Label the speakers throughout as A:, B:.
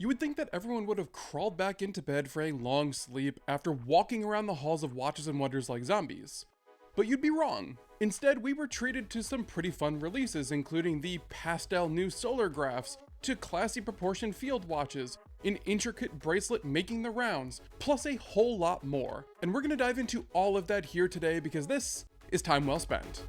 A: You would think that everyone would have crawled back into bed for a long sleep after walking around the halls of Watches and Wonders like zombies. But you'd be wrong. Instead, we were treated to some pretty fun releases, including the pastel new solar graphs, to classy proportioned field watches, an intricate bracelet making the rounds, plus a whole lot more. And we're going to dive into all of that here today because this is time well spent.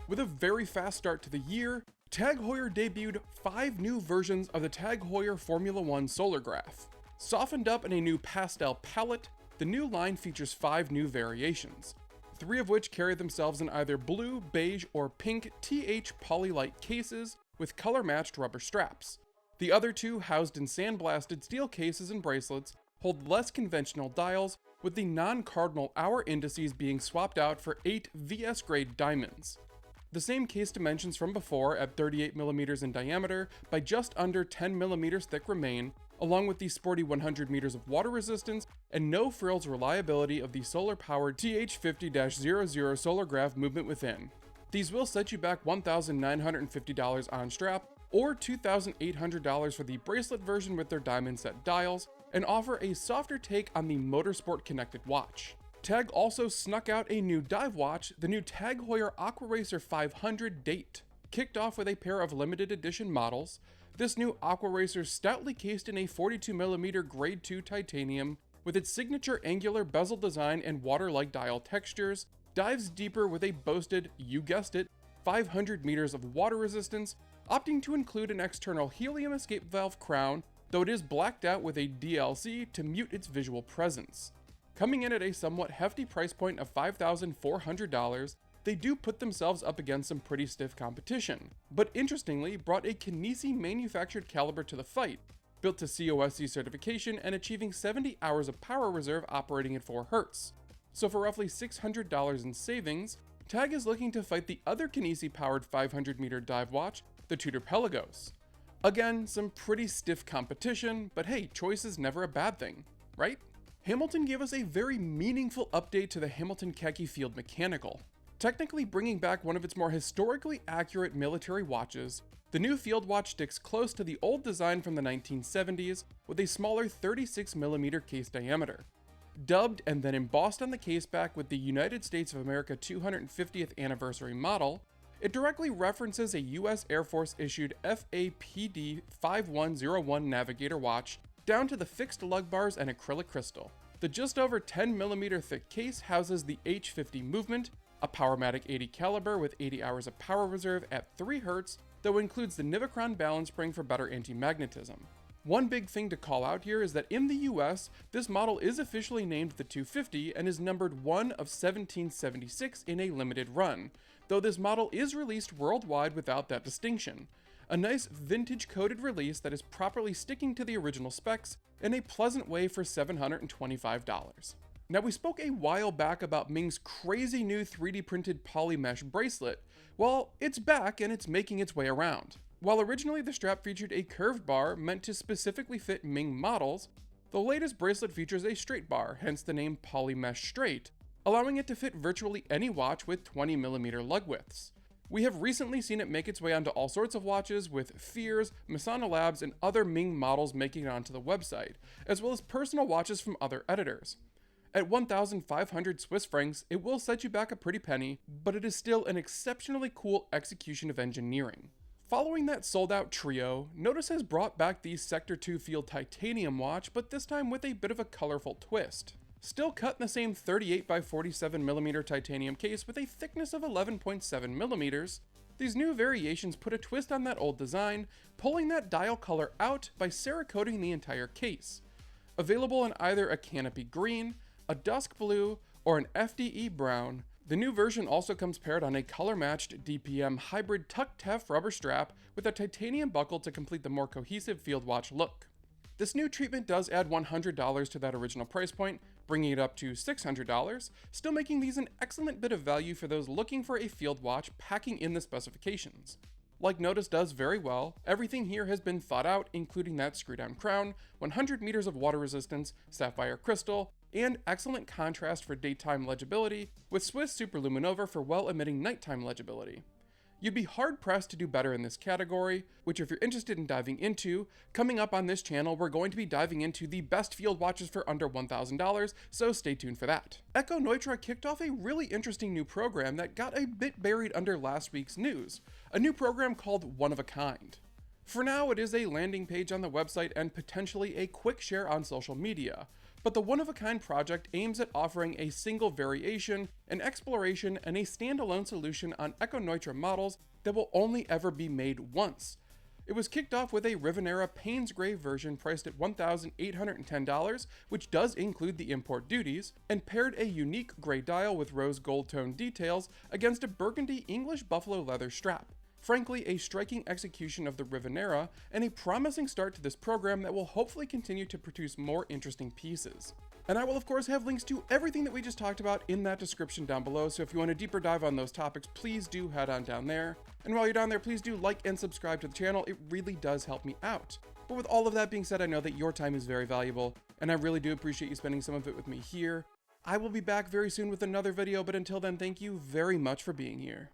A: With a very fast start to the year, TAG Heuer debuted 5 new versions of the TAG Heuer Formula 1 solar graph. Softened up in a new pastel palette, the new line features 5 new variations, 3 of which carry themselves in either blue, beige, or pink TH Polylite cases with color-matched rubber straps. The other 2, housed in sandblasted steel cases and bracelets, hold less conventional dials, with the non-cardinal hour indices being swapped out for 8 VS-grade diamonds. The same case dimensions from before at 38mm in diameter by just under 10mm thick remain, along with the sporty 100 meters of water resistance and no frills reliability of the solar-powered TH50-00 solar graph movement within. These will set you back $1,950 on strap, or $2,800 for the bracelet version with their diamond set dials, and offer a softer take on the motorsport connected watch. TAG also snuck out a new dive watch, the new TAG Heuer Aquaracer 500 Date. Kicked off with a pair of limited edition models, this new Aquaracer stoutly cased in a 42mm grade 2 titanium with its signature angular bezel design and water-like dial textures, dives deeper with a boasted, you guessed it, 500 meters of water resistance, opting to include an external helium escape valve crown, though it is blacked out with a DLC to mute its visual presence. Coming in at a somewhat hefty price point of $5,400, they do put themselves up against some pretty stiff competition, but interestingly brought a Khaki manufactured caliber to the fight, built to COSC certification and achieving 70 hours of power reserve operating at 4 Hz. So for roughly $600 in savings, TAG is looking to fight the other Khaki powered 500 meter dive watch, the Tudor Pelagos. Again, some pretty stiff competition, but hey, choice is never a bad thing, right? Hamilton gave us a very meaningful update to the Hamilton Khaki Field Mechanical. Technically bringing back one of its more historically accurate military watches, the new field watch sticks close to the old design from the 1970s with a smaller 36mm case diameter. Dubbed and then embossed on the case back with the United States of America 250th anniversary model, it directly references a US Air Force issued FAPD 5101 Navigator watch down to the fixed lug bars and acrylic crystal. The just over 10mm thick case houses the H50 movement, a Powermatic 80 caliber with 80 hours of power reserve at 3 Hz, though includes the Nivacron balance spring for better anti-magnetism. One big thing to call out here is that in the US, this model is officially named the 250 and is numbered 1 of 1776 in a limited run, though this model is released worldwide without that distinction. A nice vintage coded release that is properly sticking to the original specs in a pleasant way for $725. Now, we spoke a while back about Ming's crazy new 3D printed Polymesh bracelet. Well, it's back and it's making its way around. While originally the strap featured a curved bar meant to specifically fit Ming models, the latest bracelet features a straight bar, hence the name Polymesh Straight, allowing it to fit virtually any watch with 20mm lug widths. We have recently seen it make its way onto all sorts of watches, with Fears, Masana Labs, and other Ming models making it onto the website, as well as personal watches from other editors. At 1,500 Swiss francs, it will set you back a pretty penny, but it is still an exceptionally cool execution of engineering. Following that sold-out trio, Nodus has brought back the Sector 2 Field Titanium watch, but this time with a bit of a colorful twist. Still cut in the same 38x47mm titanium case with a thickness of 11.7mm, these new variations put a twist on that old design, pulling that dial color out by cerakoting the entire case. Available in either a canopy green, a dusk blue, or an FDE brown, the new version also comes paired on a color-matched DPM hybrid tuck-tef rubber strap with a titanium buckle to complete the more cohesive field watch look. This new treatment does add $100 to that original price point, bringing it up to $600, still making these an excellent bit of value for those looking for a field watch packing in the specifications. Like Nodus does very well, everything here has been thought out, including that screw-down crown, 100 meters of water resistance, sapphire crystal, and excellent contrast for daytime legibility, with Swiss Superluminova for well-emitting nighttime legibility. You'd be hard-pressed to do better in this category, which if you're interested in diving into, coming up on this channel we're going to be diving into the best field watches for under $1,000, so stay tuned for that. Neutra kicked off a really interesting new program that got a bit buried under last week's news, a new program called One of a Kind. For now, it is a landing page on the website and potentially a quick share on social media, but the one-of-a-kind project aims at offering a single variation, an exploration, and a standalone solution on Neutra models that will only ever be made once. It was kicked off with a Rivenera Payne's Gray version priced at $1,810, which does include the import duties, and paired a unique gray dial with rose gold tone details against a burgundy English buffalo leather strap. Frankly, a striking execution of the Rivenera, and a promising start to this program that will hopefully continue to produce more interesting pieces. And I will of course have links to everything that we just talked about in that description down below, so if you want a deeper dive on those topics, please do head on down there. And while you're down there, please do like and subscribe to the channel, it really does help me out. But with all of that being said, I know that your time is very valuable, and I really do appreciate you spending some of it with me here. I will be back very soon with another video, but until then, thank you very much for being here.